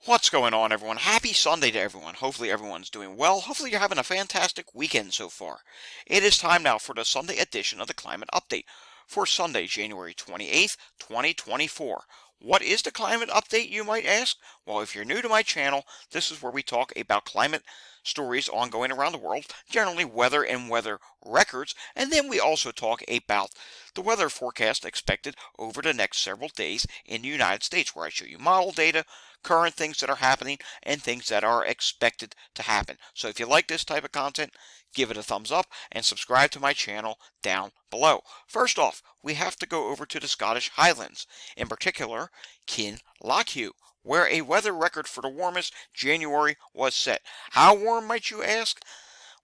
What's going on, everyone? Happy Sunday to everyone. Hopefully everyone's doing well. Hopefully you're having a fantastic weekend so far. It is time now for the Sunday edition of the Climate Update for Sunday, January 28th, 2024. What is the climate update, you might ask? Well, if you're new to my channel, this is where we talk about climate stories ongoing around the world, generally weather and weather records, and then we also talk about the weather forecast expected over the next several days in the United States, where I show you model data, current things that are happening, and things that are expected to happen. So if you like this type of content, give it a thumbs up and subscribe to my channel down below. First off, we have to go over to the Scottish Highlands, in particular Kinlochhu, where a weather record for the warmest January was set. How warm, might you ask?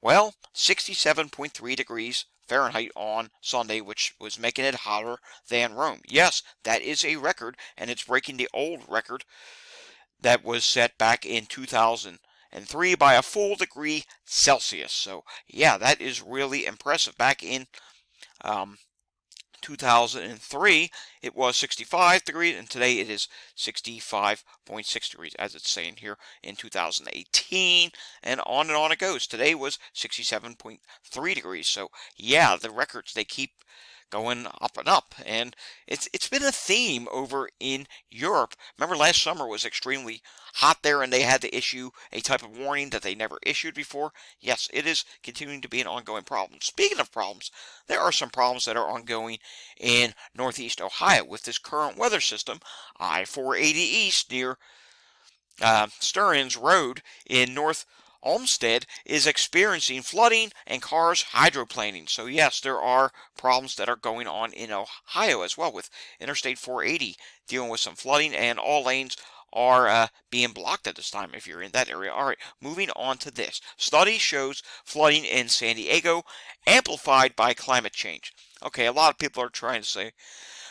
Well, 67.3 degrees Fahrenheit on Sunday, which was making it hotter than Rome. Yes, that is a record, and it's breaking the old record that was set back in 2003 by a full degree Celsius. So, yeah, that is really impressive. Back in um, 2003, it was 65 degrees, and today it is 65.6 degrees, as it's saying here in 2018, and on it goes. Today was 67.3 degrees, so yeah, the records, they keep going up and up, and it's been a theme over in Europe. Remember last summer was extremely hot there, and they had to issue a type of warning that they never issued before. Yes, it is continuing to be an ongoing problem. Speaking of problems, there are some problems that are ongoing in northeast Ohio with this current weather system. I-480 East near Stearns Road in North Olmsted is experiencing flooding and cars hydroplaning. So yes, there are problems that are going on in Ohio as well, with Interstate 480 dealing with some flooding, and all lanes are being blocked at this time if you're in that area. All right, moving on to this. Study shows flooding in San Diego amplified by climate change. Okay, a lot of people are trying to say,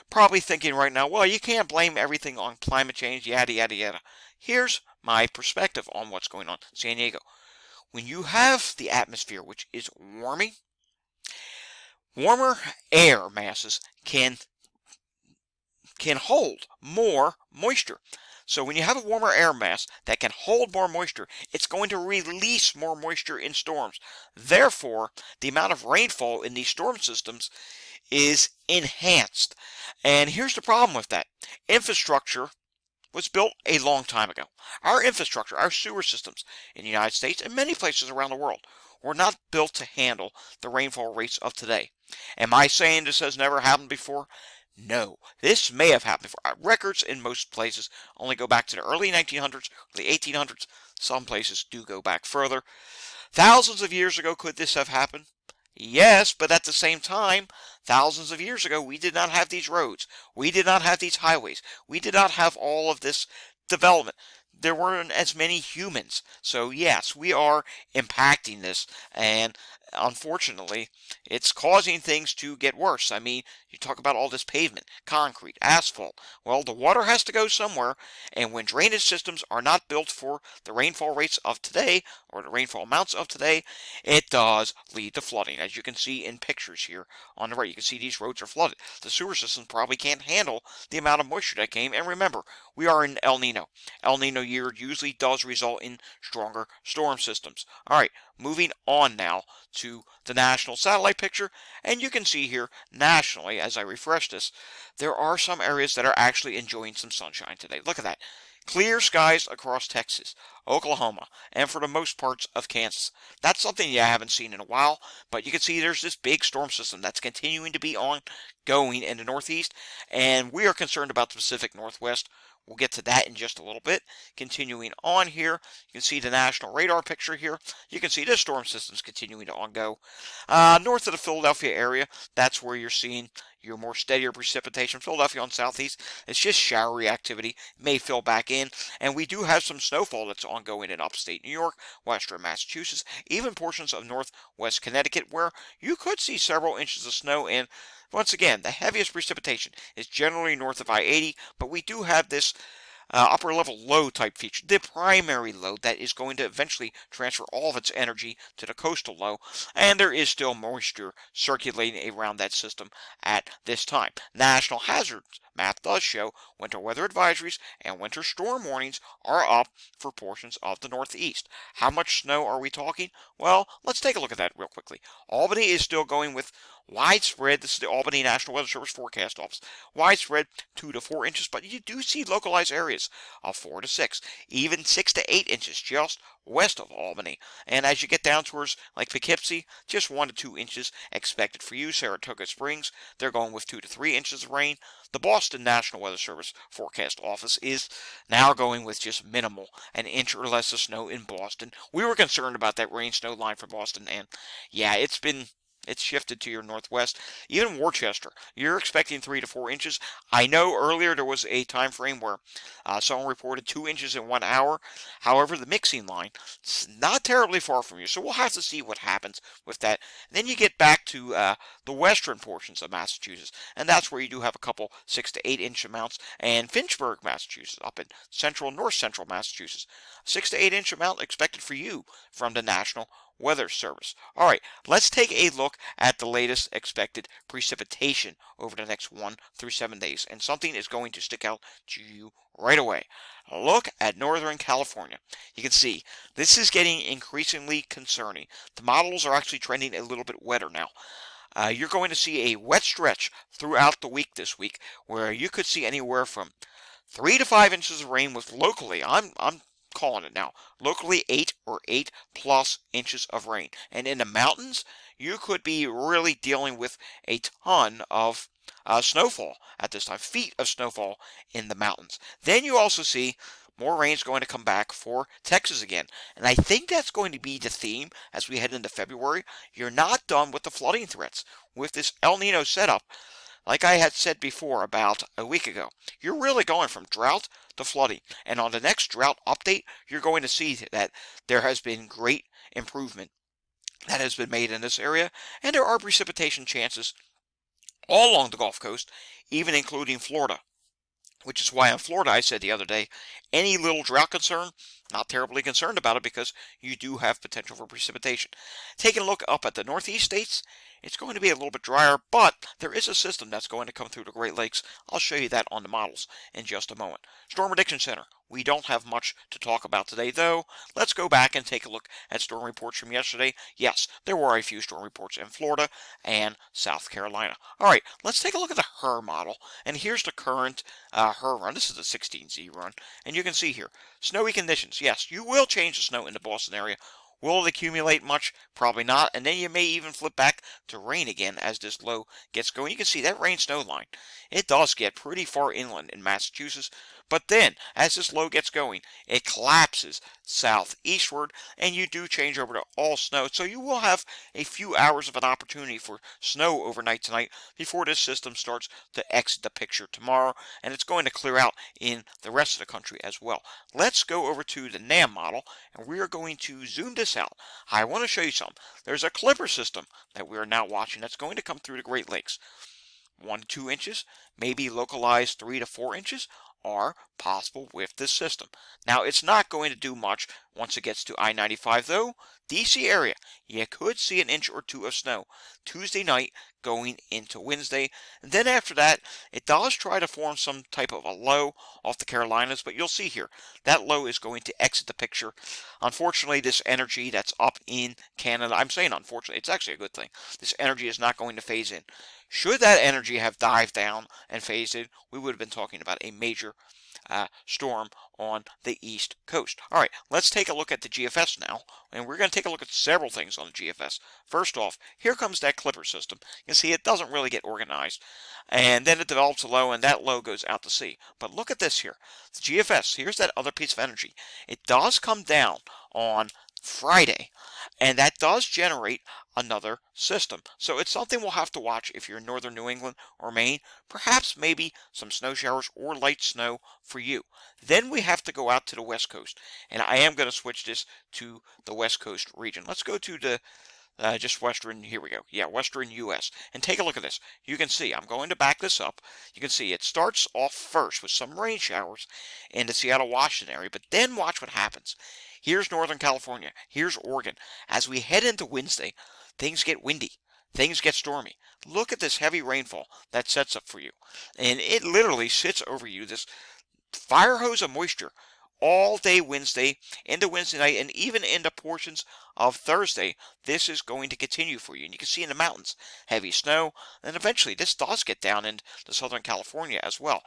probably thinking right now, well, you can't blame everything on climate change, yada, yada, yada. Here's my perspective on what's going on in San Diego. When you have the atmosphere, which is warming, warmer air masses can hold more moisture. So when you have a warmer air mass that can hold more moisture, it's going to release more moisture in storms. Therefore, the amount of rainfall in these storm systems is enhanced. And here's the problem with that. Infrastructure was built a long time ago. Our infrastructure, our sewer systems in the United States and many places around the world were not built to handle the rainfall rates of today. Am I saying this has never happened before? No, this may have happened before. Records in most places only go back to the early 1900s, the 1800s. Some places do go back further. Thousands of years ago, could this have happened? Yes, but at the same time, thousands of years ago, we did not have these roads. We did not have these highways. We did not have all of this development. There weren't as many humans. So yes, we are impacting this, and unfortunately, it's causing things to get worse. I mean, you talk about all this pavement, concrete, asphalt. Well, the water has to go somewhere, and when drainage systems are not built for the rainfall rates of today, or the rainfall amounts of today, it does lead to flooding. As you can see in pictures here on the right, you can see these roads are flooded. The sewer system probably can't handle the amount of moisture that came. And remember, we are in El Nino. El Nino year usually does result in stronger storm systems. All right, moving on now to the national satellite picture, and you can see here nationally, as I refresh this, there are some areas that are actually enjoying some sunshine today. Look at that. Clear skies across Texas, Oklahoma, and for the most parts of Kansas. That's something you haven't seen in a while, but you can see there's this big storm system that's continuing to be ongoing in the Northeast, and we are concerned about the Pacific Northwest. We'll get to that in just a little bit. Continuing on here, you can see the national radar picture here. You can see this storm system's continuing to ongo. North of the Philadelphia area, that's where you're seeing your more steadier precipitation. Philadelphia on southeast, it's just showery activity. It may fill back in, and we do have some snowfall that's ongoing in upstate New York, western Massachusetts, even portions of northwest Connecticut, where you could see several inches of snow. And once again, the heaviest precipitation is generally north of I-80, but we do have this upper level low type feature, the primary low that is going to eventually transfer all of its energy to the coastal low, and there is still moisture circulating around that system at this time. National hazards map does show winter weather advisories and winter storm warnings are up for portions of the Northeast. How much snow are we talking? Well, let's take a look at that real quickly. Albany is still going with widespread, this is the Albany National Weather Service Forecast Office, widespread 2 to 4 inches, but you do see localized areas of 4 to 6, even 6 to 8 inches just west of Albany. And as you get down towards like Poughkeepsie, just 1 to 2 inches expected for you. Saratoga Springs, they're going with 2 to 3 inches of rain. The Boston National Weather Service Forecast Office is now going with just minimal, an inch or less of snow in Boston. We were concerned about that rain snow line for Boston, and yeah, it's shifted to your northwest. Even Worcester, you're expecting 3 to 4 inches. I know earlier there was a time frame where someone reported 2 inches in 1 hour. However, the mixing line is not terribly far from you, so we'll have to see what happens with that. And then you get back to the western portions of Massachusetts, and that's where you do have a couple 6 to 8 inch amounts. And Finchburg, Massachusetts, up in north central Massachusetts, 6 to 8 inch amount expected for you from the National Weather Service. All right, let's take a look at the latest expected precipitation over the next 1 through 7 days, and something is going to stick out to you right away. Look at Northern California. You can see this is getting increasingly concerning. The models are actually trending a little bit wetter now. You're going to see a wet stretch throughout the week this week, where you could see anywhere from 3 to 5 inches of rain with locally, I'm calling it now, locally 8 or 8 plus inches of rain. And in the mountains, you could be really dealing with a ton of snowfall at this time, feet of snowfall in the mountains. Then you also see more rain's going to come back for Texas again. And I think that's going to be the theme as we head into February. You're not done with the flooding threats. With this El Nino setup, like I had said before about a week ago, you're really going from drought to flooding. And on the next drought update, you're going to see that there has been great improvement that has been made in this area, and there are precipitation chances all along the Gulf Coast, even including Florida. Which is why in Florida, I said the other day, any little drought concern, not terribly concerned about it because you do have potential for precipitation. Taking a look up at the Northeast states, it's going to be a little bit drier, but there is a system that's going to come through the Great Lakes. I'll show you that on the models in just a moment. Storm Prediction Center. We don't have much to talk about today, though. Let's go back and take a look at storm reports from yesterday. Yes, there were a few storm reports in Florida and South Carolina. All right, let's take a look at the HRRR model. And here's the current HRRR run. This is the 16Z run. And you can see here, snowy conditions. Yes, you will change the snow in the Boston area. Will it accumulate much? Probably not. And then you may even flip back to rain again as this low gets going. You can see that rain snow line. It does get pretty far inland in Massachusetts. But then, as this low gets going, it collapses southeastward, and you do change over to all snow. So you will have a few hours of an opportunity for snow overnight tonight before this system starts to exit the picture tomorrow, and it's going to clear out in the rest of the country as well. Let's go over to the NAM model, and we are going to zoom this out. I want to show you something. There's a clipper system that we are now watching that's going to come through the Great Lakes. 1 to 2 inches, maybe localized 3 to 4 inches are possible with this system. Now, it's not going to do much once it gets to I-95, though. DC area, you could see an inch or two of snow Tuesday night going into Wednesday. And then after that, it does try to form some type of a low off the Carolinas, but you'll see here, that low is going to exit the picture. Unfortunately, this energy that's up in Canada, I'm saying unfortunately, it's actually a good thing. This energy is not going to phase in. Should that energy have dived down and phased in, we would have been talking about a major storm on the East Coast. All right, let's take a look at the GFS now, and we're going to take a look at several things on the GFS. First off, here comes that clipper system. You can see it doesn't really get organized, and then it develops a low, and that low goes out to sea. But look at this here. The GFS, here's that other piece of energy. It does come down on Friday, and that does generate another system. So it's something we'll have to watch if you're in northern New England or Maine. Perhaps maybe some snow showers or light snow for you. Then we have to go out to the West Coast, and I am going to switch this to the West Coast region. Let's go to the just western, here we go. Yeah, western U.S. And take a look at this. You can see, I'm going to back this up. You can see it starts off first with some rain showers in the Seattle, Washington area, but then watch what happens. Here's Northern California. Here's Oregon. As we head into Wednesday, things get windy. Things get stormy. Look at this heavy rainfall that sets up for you. And it literally sits over you, this fire hose of moisture all day Wednesday, into Wednesday night, and even into portions of Thursday. This is going to continue for you. And you can see in the mountains, heavy snow, and eventually this does get down into Southern California as well.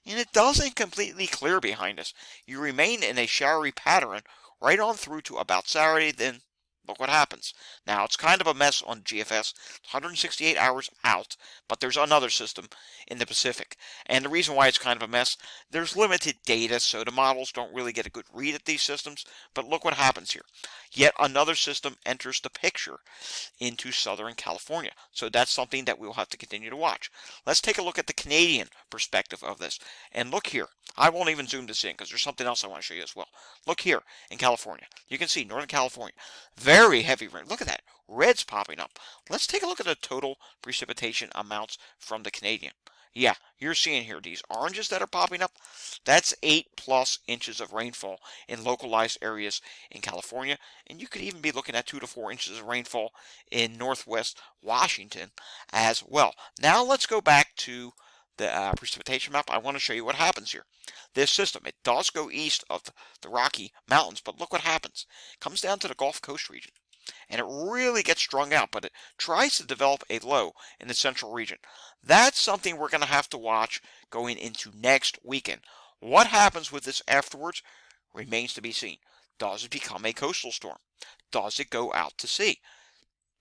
And it doesn't completely clear behind us. You remain in a showery pattern right on through to about Saturday, then look what happens. Now, it's kind of a mess on GFS. It's 168 hours out, but there's another system in the Pacific. And the reason why it's kind of a mess, there's limited data, so the models don't really get a good read at these systems. But look what happens here. Yet another system enters the picture into Southern California. So that's something that we'll have to continue to watch. Let's take a look at the Canadian perspective of this. And look here. I won't even zoom this in because there's something else I want to show you as well. Look here in California. You can see Northern California. Very heavy rain. Look at that. Red's popping up. Let's take a look at the total precipitation amounts from the Canadian. Yeah, you're seeing here these oranges that are popping up. That's 8+ inches of rainfall in localized areas in California. And you could even be looking at 2 to 4 inches of rainfall in northwest Washington as well. Now let's go back to the precipitation map. I want to show you what happens here. This system, it does go east of the Rocky Mountains, but look what happens. It comes down to the Gulf Coast region, and it really gets strung out, but it tries to develop a low in the central region. That's something we're going to have to watch going into next weekend. What happens with this afterwards remains to be seen. Does it become a coastal storm? Does it go out to sea?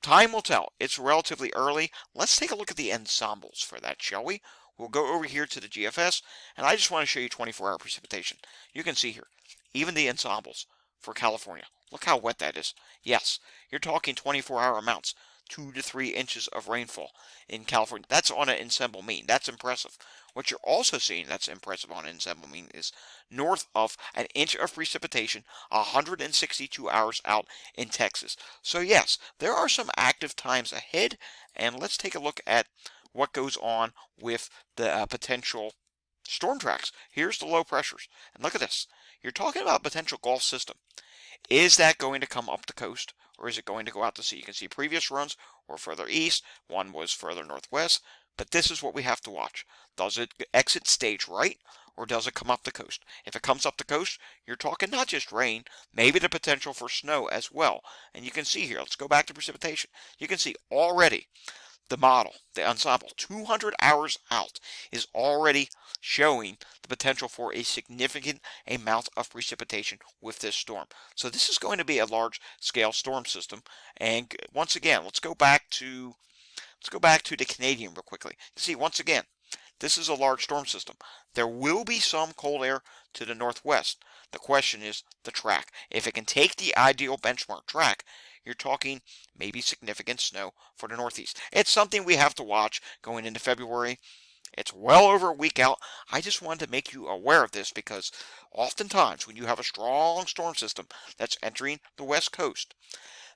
Time will tell. It's relatively early. Let's take a look at the ensembles for that, shall we? We'll go over here to the GFS, and I just want to show you 24-hour precipitation. You can see here, even the ensembles for California. Look how wet that is. Yes, you're talking 24-hour amounts, 2 to 3 inches of rainfall in California. That's on an ensemble mean. That's impressive. What you're also seeing that's impressive on an ensemble mean is north of an inch of precipitation, 162 hours out in Texas. So yes, there are some active times ahead, and let's take a look at what goes on with the potential storm tracks. Here's the low pressures. And look at this. You're talking about potential Gulf system. Is that going to come up the coast, or is it going to go out to sea? You can see previous runs were further east. One was further northwest. But this is what we have to watch. Does it exit stage right, or does it come up the coast? If it comes up the coast, you're talking not just rain, maybe the potential for snow as well. And you can see here, let's go back to precipitation. You can see already the model, the ensemble, 200 hours out, is already showing the potential for a significant amount of precipitation with this storm. So this is going to be a large-scale storm system. And once again, let's go back to the Canadian real quickly. You see, once again, this is a large storm system. There will be some cold air to the northwest. The question is the track. If it can take the ideal benchmark track, you're talking maybe significant snow for the northeast. It's something we have to watch going into February. It's well over a week out. I just wanted to make you aware of this because oftentimes when you have a strong storm system that's entering the west coast,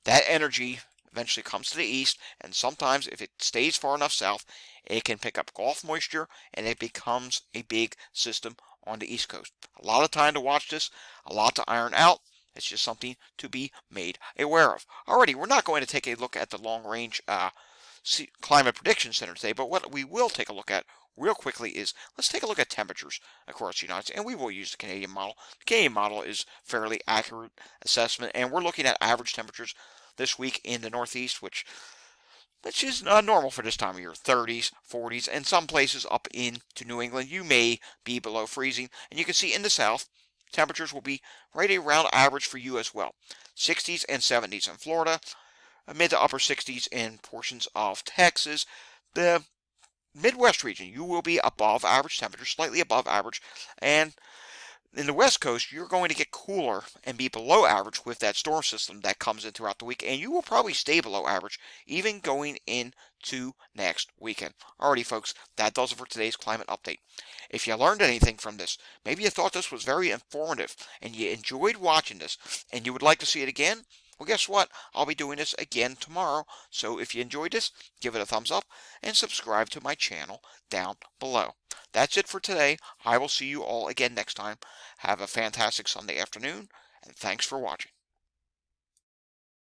that energy eventually comes to the east, and sometimes if it stays far enough south, it can pick up Gulf moisture and it becomes a big system on the east coast. A lot of time to watch this, a lot to iron out. It's just something to be made aware of. Alrighty, we're not going to take a look at the long-range climate prediction center today, but what we will take a look at real quickly is let's take a look at temperatures across the United States, and we will use the Canadian model. The Canadian model is fairly accurate assessment, and we're looking at average temperatures this week in the Northeast, which is normal for this time of year, 30s, 40s, and some places up into New England, you may be below freezing. And you can see in the South, temperatures will be right around average for you as well. 60s and 70s in Florida, mid to upper 60s in portions of Texas. The Midwest region, you will be above average temperature, slightly above average, and in the West Coast, you're going to get cooler and be below average with that storm system that comes in throughout the week, and you will probably stay below average even going into next weekend. Alrighty, folks, that does it for today's climate update. If you learned anything from this, maybe you thought this was very informative and you enjoyed watching this, and you would like to see it again, Well, guess what? I'll be doing this again tomorrow. So if you enjoyed this, give it a thumbs up and subscribe to my channel down below. That's it for today. I will see you all again next time. Have a fantastic Sunday afternoon, and thanks for watching.